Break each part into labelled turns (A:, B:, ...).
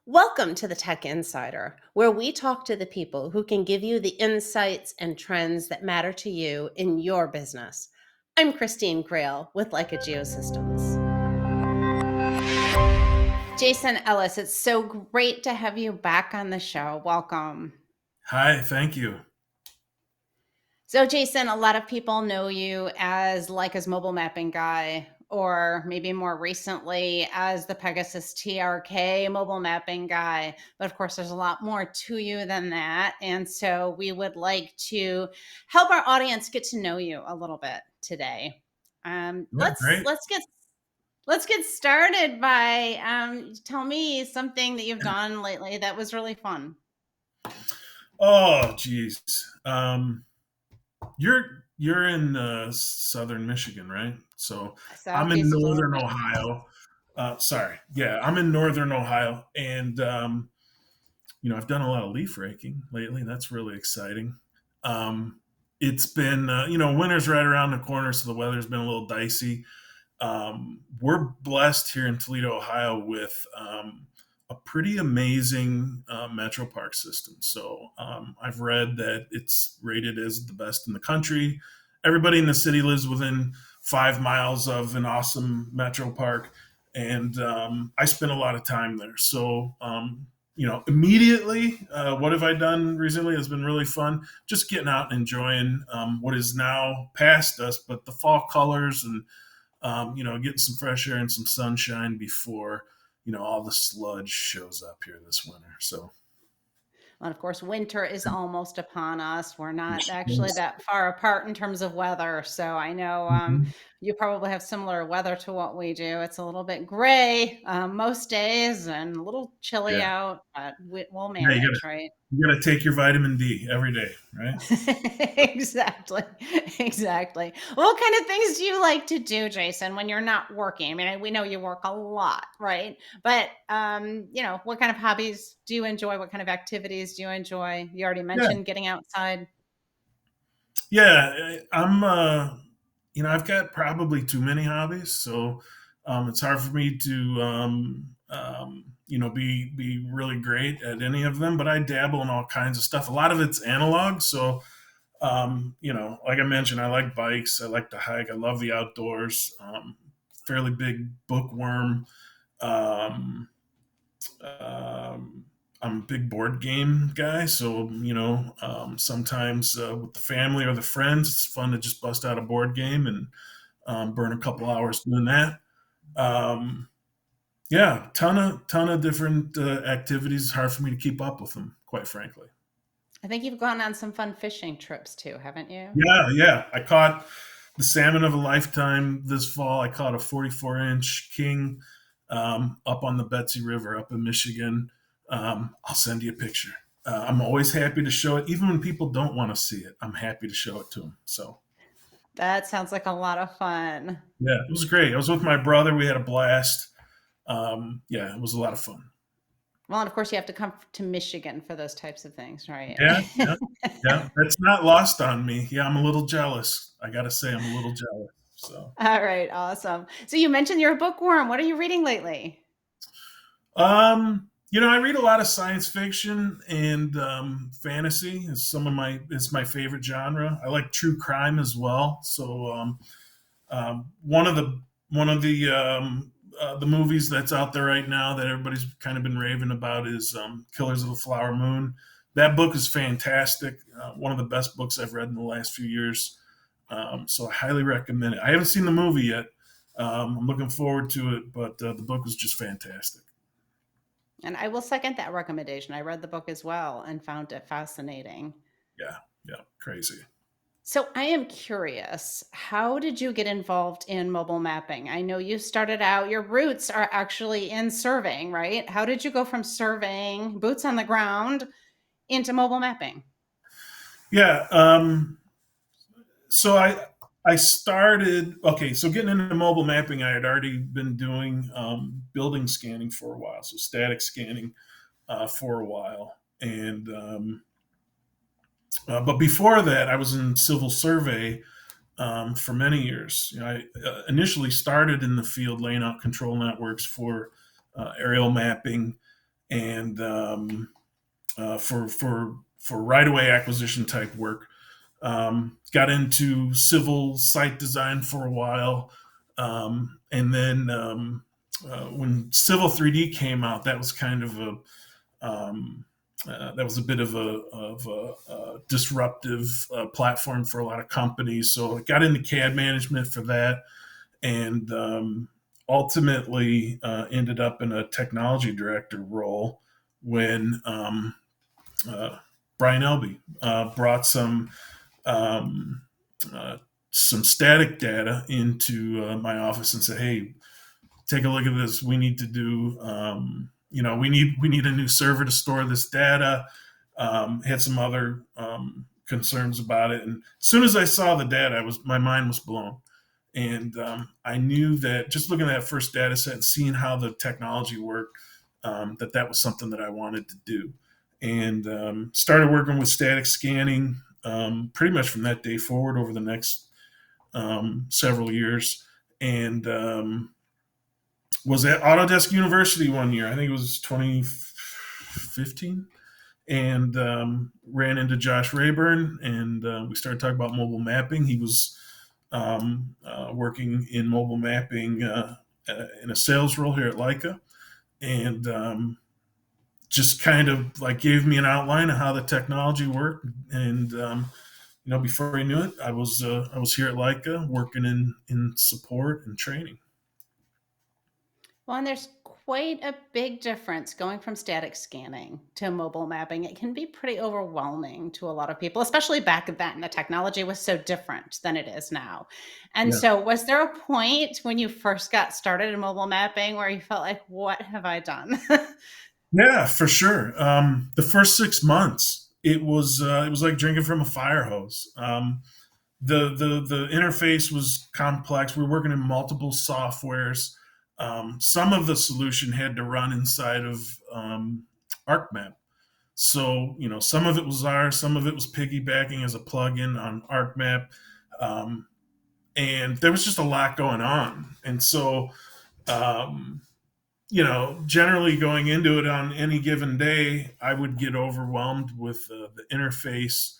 A: Welcome to the Tech Insider, where we talk to the people who can give you the insights and trends that matter to you in your business. I'm Christine Grail with Leica Geosystems. Jason Ellis, it's so great to have you back on the show. Welcome.
B: Hi, thank you.
A: So, Jason, a lot of people know you as Leica's mobile mapping guy, or maybe more recently as the Pegasus TRK mobile mapping guy. But of course, there's a lot more to you than that. And so we would like to help our audience get to know you a little bit today. Um,
B: Yeah,
A: let's
B: great.
A: let's get let's get started by tell me something that you've done lately that was really fun.
B: Oh, geez. You're in southern Michigan, right? So I'm in
A: Southeast
B: northern
A: Michigan.
B: Ohio. Sorry, yeah, I'm in northern Ohio, and I've done a lot of leaf raking lately. That's really exciting. Um, it's been winter's right around the corner, so the weather's been a little dicey. We're blessed here in Toledo, Ohio, with a pretty amazing metro park system. So I've read that it's rated as the best in the country. Everybody in the city lives within 5 miles of an awesome metro park, and I spend a lot of time there. So immediately, what have I done recently has been really fun. Just getting out and enjoying what is now past us, but the fall colors and getting some fresh air and some sunshine before all the sludge shows up here this winter. So
A: And of course, winter is almost upon us. We're not actually
B: yes.
A: that far apart in terms of weather. So I know
B: Mhm.
A: you probably have similar weather to what we do. It's a little bit gray most days and a little chilly
B: Yeah,
A: out, but we'll
B: yeah,
A: manage, right?
B: you gotta take your vitamin D every day, right?
A: Exactly. Exactly. What kind of things do you like to do, Jason, when you're not working? I mean, we know you work a lot, right? But what kind of hobbies do you enjoy? What kind of activities do you enjoy? You already
B: Yeah,
A: mentioned getting outside.
B: yeah. I've got probably too many hobbies, so it's hard for me to be really great at any of them. But I dabble in all kinds of stuff. A lot of it's analog, so like I mentioned, I like bikes. I like to hike. I love the outdoors. Fairly big bookworm. Um, um, I'm a big board game guy, so sometimes with the family or the friends, it's fun to just bust out a board game and burn a couple hours doing that. Um, yeah, ton of different activities. It's hard for me to keep up with them, quite frankly.
A: I think you've gone on some fun fishing trips too, haven't you?
B: Yeah, yeah. I caught the salmon of a lifetime this fall. I caught a 44-inch king up on the Betsy River up in Michigan. I'll send you a picture. I'm always happy to show it, even when people don't want to see it. I'm happy to show it to them. So
A: That sounds like a lot of fun.
B: yeah, it was great. I was with my brother. We had a blast. Yeah, it was a lot of fun.
A: Well, and of course, you have to come to Michigan for those types of things, right?
B: Yeah, yeah, yeah. That's not lost on me. Yeah, I'm a little jealous. I got to say, I'm a little jealous. So.
A: All right, awesome. So you mentioned you're a bookworm. What are you reading lately?
B: I read a lot of science fiction and fantasy is it's my favorite genre. I like true crime as well. So one of the movies that's out there right now that everybody's kind of been raving about is Killers of the Flower Moon. That book is fantastic. One of the best books I've read in the last few years. So I highly recommend it. I haven't seen the movie yet. I'm looking forward to it, but the book was just fantastic.
A: And I will second that recommendation. I read the book as well and found it fascinating.
B: Yeah, yeah, crazy.
A: So I am curious, how did you get involved in mobile mapping? I know you started out, your roots are actually in surveying, right? How did you go from surveying, boots on the ground, into mobile mapping?
B: Yeah. So I started okay. So getting into mobile mapping, I had already been doing building scanning for a while, so static scanning for a while, and but before that, I was in civil survey for many years. I initially started in the field laying out control networks for aerial mapping and for right away acquisition type work. Got into civil site design for a while, and then when Civil 3D came out, that was kind of a that was a bit of a disruptive platform for a lot of companies. So I got into CAD management for that, and ultimately ended up in a technology director role when uh, Brian Elby brought um, uh, some static data into my office and said, "Hey, take a look at this. We need to do, we need a new server to store this data." Had some other concerns about it, and as soon as I saw the data, my mind was blown, and I knew that just looking at that first data set and seeing how the technology worked, that was something that I wanted to do, and started working with static scanning pretty much from that day forward over the next several years, and was at Autodesk University one year. I think it was 2015, and ran into Josh Rayburn, and we started talking about mobile mapping. He was working in mobile mapping in a sales role here at Leica, and just kind of like gave me an outline of how the technology worked. And before I knew it, I was here at Leica working in support and training.
A: Well, and there's quite a big difference going from static scanning to mobile mapping. It can be pretty overwhelming to a lot of people, especially back then. The technology was so different than it is now. And
B: Yeah.
A: so, was there a point when you first got started in mobile mapping where you felt like, what have I done?
B: Yeah, for sure. The first 6 months, it was like drinking from a fire hose. The interface was complex. We were working in multiple softwares. Some of the solution had to run inside of ArcMap. So some of it was ours, some of it was piggybacking as a plugin on ArcMap, um, and there was just a lot going on. And so um, generally going into it on any given day, I would get overwhelmed with the interface.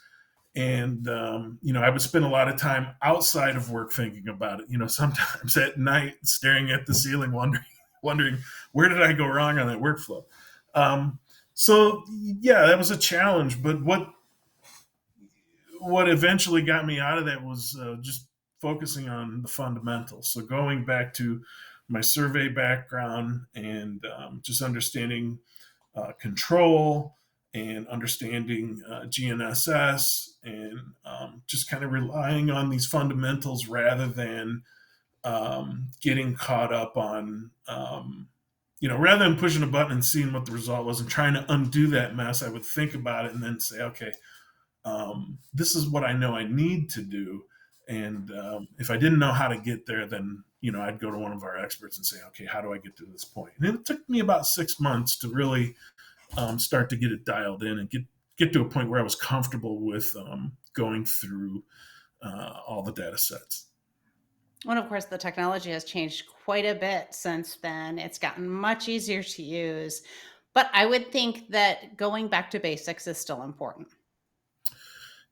B: And, I would spend a lot of time outside of work thinking about it, sometimes at night staring at the ceiling, wondering where did I go wrong on that workflow? Um, so yeah, that was a challenge. But what eventually got me out of that was just focusing on the fundamentals. So going back to my survey background and just understanding control and understanding GNSS and just kind of relying on these fundamentals rather than getting caught up on, rather than pushing a button and seeing what the result was and trying to undo that mess. I would think about it and then say, okay, this is what I know I need to do. And if I didn't know how to get there, then I'd go to one of our experts and say, okay, how do I get to this point? And it took me about 6 months to really start to get it dialed in and get to a point where I was comfortable with going through all the data sets.
A: And of course, the technology has changed quite a bit since then. It's gotten much easier to use. But I would think that going back to basics is still important.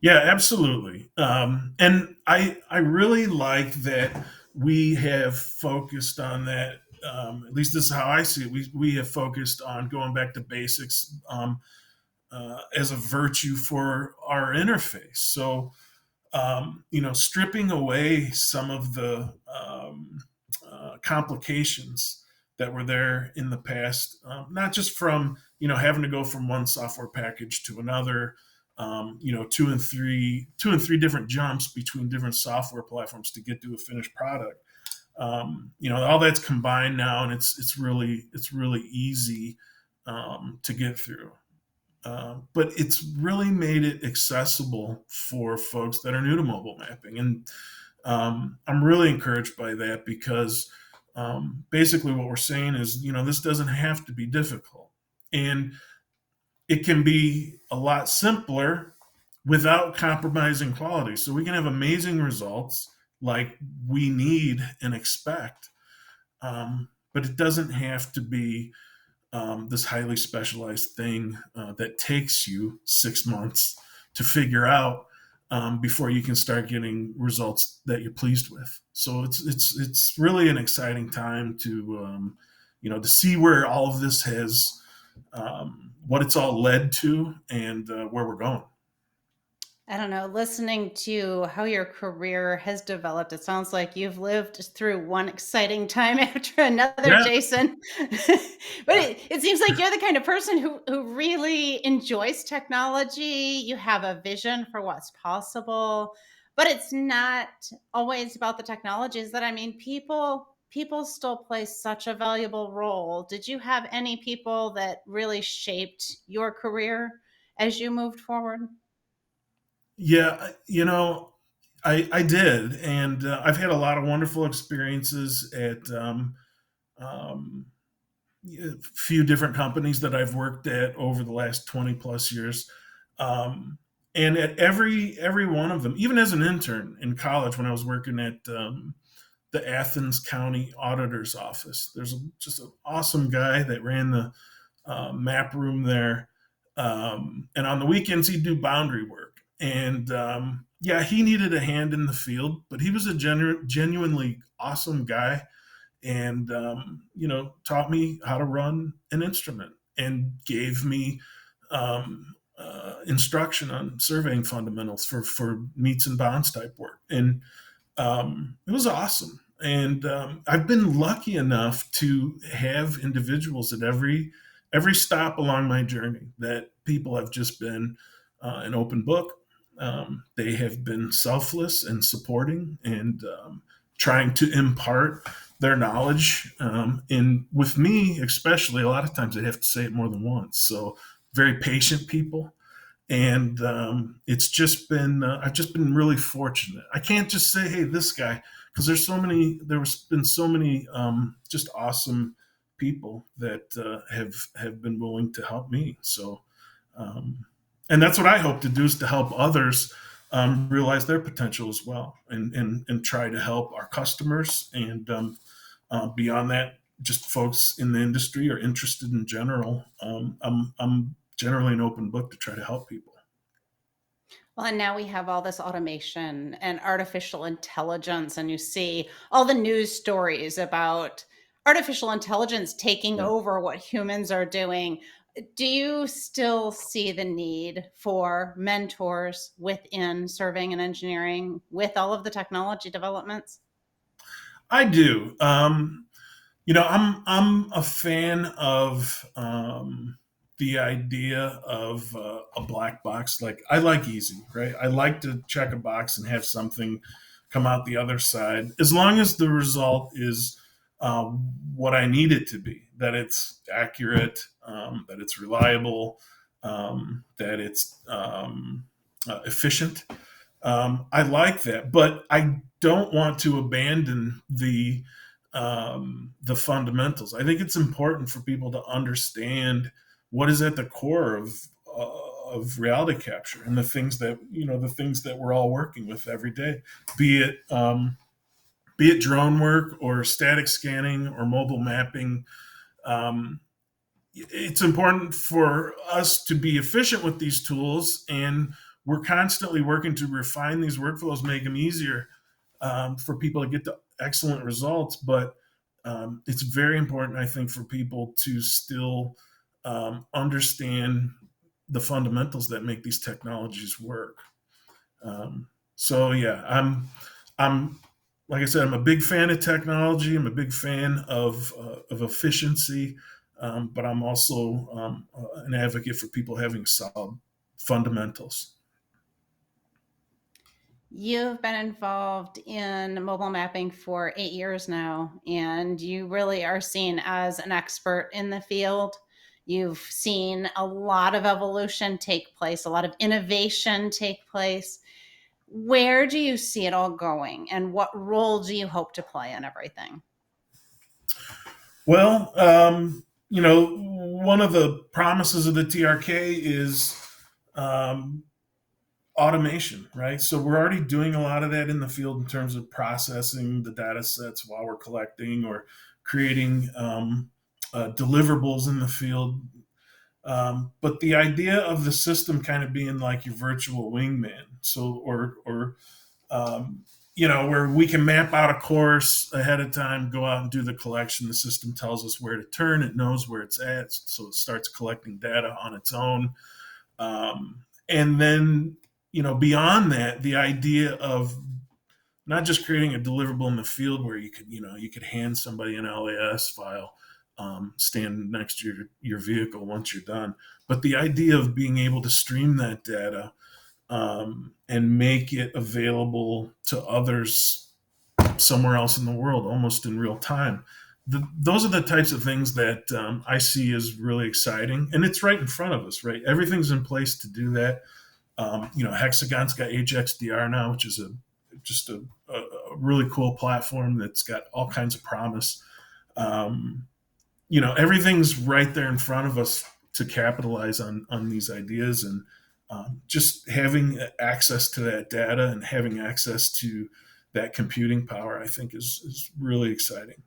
B: Yeah, absolutely. And I really like that we have focused on that. At least this is how I see it. We have focused on going back to basics as a virtue for our interface. So stripping away some of the complications that were there in the past, not just from having to go from one software package to another, two and three different jumps between different software platforms to get to a finished product. All that's combined now, and it's really easy to get through. But it's really made it accessible for folks that are new to mobile mapping. And I'm really encouraged by that because basically what we're saying is, this doesn't have to be difficult. And it can be a lot simpler without compromising quality. So we can have amazing results like we need and expect. But it doesn't have to be this highly specialized thing that takes you 6 months to figure out before you can start getting results that you're pleased with. So it's really an exciting time to to see where all of this has what it's all led to and where we're going.
A: I don't know, listening to how your career has developed, it sounds like you've lived through one exciting time after another,
B: Yeah,
A: Jason. But it seems like you're the kind of person who really enjoys technology. You have a vision for what's possible, but it's not always about the technologies that I mean, people still play such a valuable role. Did you have any people that really shaped your career as you moved forward?
B: yeah, I did, and I've had a lot of wonderful experiences at um, a few different companies that I've worked at over the last 20 plus years. Um, and at every one of them, even as an intern in college when I was working at the Athens County Auditor's Office, there's just an awesome guy that ran the map room there. And on the weekends, he'd do boundary work. And yeah, he needed a hand in the field, but he was a genuinely awesome guy and taught me how to run an instrument and gave me instruction on surveying fundamentals for meets and bounds type work, and it was awesome. And I've been lucky enough to have individuals at every stop along my journey that people have just been an open book. They have been selfless and supporting and trying to impart their knowledge. And with me, especially, a lot of times they have to say it more than once. So very patient people, and it's just been I've just been really fortunate. I can't just say, hey, this guy, because there's been so many just awesome people that have been willing to help me. So um, and that's what I hope to do, is to help others realize their potential as well, and try to help our customers and beyond that, just folks in the industry or interested in general. I'm generally an open book to try to help people.
A: Well, and now we have all this automation and artificial intelligence, and you see all the news stories about artificial intelligence taking
B: Yeah.
A: over what humans are doing. Do you still see the need for mentors within surveying and engineering with all of the technology developments?
B: I do. I'm a fan of the idea of a black box. Like, I like easy, right? I like to check a box and have something come out the other side, as long as the result is uh, what I need it to be. That it's accurate, that it's reliable, that it's efficient. I like that, but I don't want to abandon the fundamentals. I think it's important for people to understand what is at the core of reality capture and the things that we're all working with every day, be it be it drone work or static scanning or mobile mapping. Um, it's important for us to be efficient with these tools, and we're constantly working to refine these workflows, make them easier for people to get to excellent results. But it's very important, I think, for people to still understand the fundamentals that make these technologies work. So yeah, I'm like I said, I'm a big fan of technology. I'm a big fan of efficiency, but I'm also an advocate for people having solid fundamentals.
A: You've been involved in mobile mapping for 8 years now, and you really are seen as an expert in the field. You've seen a lot of evolution take place, a lot of innovation take place. Where do you see it all going, and what role do you hope to play in everything?
B: Well, one of the promises of the TRK is um, automation, right? So we're already doing a lot of that in the field in terms of processing the data sets while we're collecting or creating deliverables in the field. But the idea of the system kind of being like your virtual wingman, so or where we can map out a course ahead of time, go out and do the collection. The system tells us where to turn. It knows where it's at, so it starts collecting data on its own. And then, beyond that, the idea of not just creating a deliverable in the field where you could hand somebody an LAS file, stand next to your vehicle once you're done, but the idea of being able to stream that data, and make it available to others somewhere else in the world, almost in real time. Those are the types of things that I see as really exciting, and it's right in front of us. Right, everything's in place to do that. Hexagon's got HXDR now, which is just a really cool platform that's got all kinds of promise. Everything's right there in front of us to capitalize on these ideas, and just having access to that data and having access to that computing power, I think, is really exciting.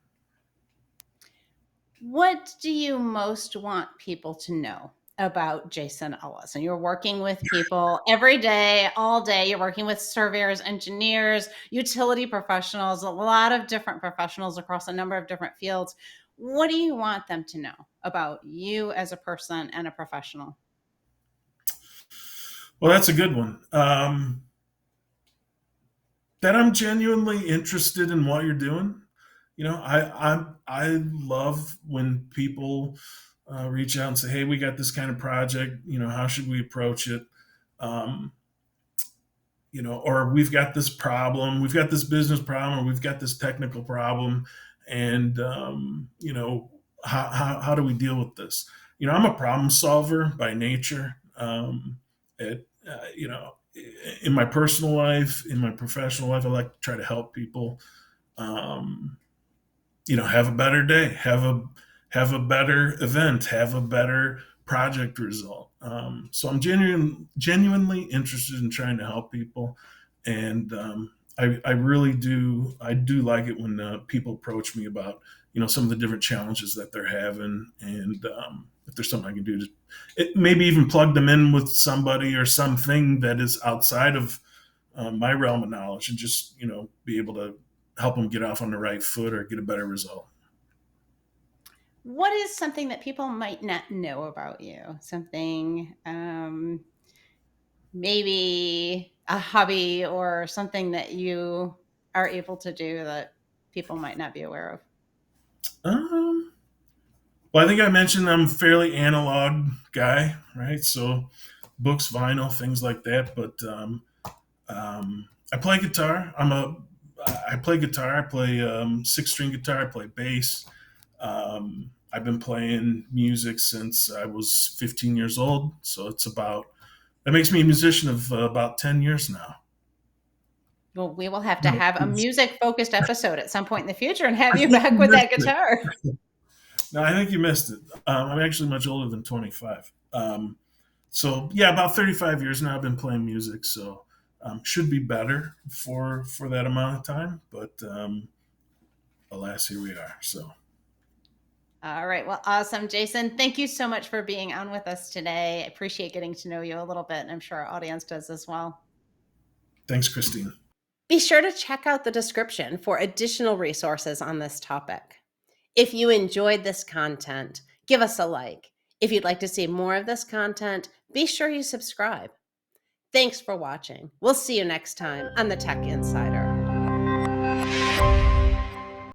A: What do you most want people to know about Jason Ellis? And you're working with people every day, all day. You're working with surveyors, engineers, utility professionals, a lot of different professionals across a number of different fields. What do you want them to know about you as a person and a professional?
B: Well, that's a good one. That I'm genuinely interested in what you're doing. I love when people reach out and say, "Hey, we got this kind of project. How should we approach it?" Um, or we've got this problem, we've got this business problem, or we've got this technical problem, and how do we deal with this? I'm a problem solver by nature. In my personal life, in my professional life, I like to try to help people. Um, have a better day, have a better event, have a better project result. So I'm genuinely interested in trying to help people, and I really do. I do like it when people approach me about some of the different challenges that they're having, and if there's something I can do to maybe even plug them in with somebody or something that is outside of my realm of knowledge, and just be able to help them get off on the right foot or get a better result.
A: What is something that people might not know about you? Something, maybe a hobby or something that you are able to do that people might not be aware of?
B: Um, well, I think I mentioned I'm a fairly analog guy, right? So books, vinyl, things like that. But I play guitar. I play guitar. I play six-string guitar. I play bass. I've been playing music since I was 15 years old. So that makes me a musician of about 10 years now.
A: Well, we will have to
B: No,
A: have a music-focused episode at some point in the future and have
B: I
A: you
B: think
A: back
B: you
A: with that
B: missed it.
A: guitar.
B: No, I think you missed it. I'm actually much older than 25. So yeah, about 35 years now I've been playing music. So should be better for that amount of time, but alas, here we are. So
A: All right. Well, awesome. Jason, thank you so much for being on with us today. I appreciate getting to know you a little bit, and I'm sure our audience does as well.
B: thanks, Christine.
C: Be sure to check out the description for additional resources on this topic. If you enjoyed this content, give us a like. If you'd like to see more of this content, be sure you subscribe. Thanks for watching. We'll see you next time on the Tech Insider.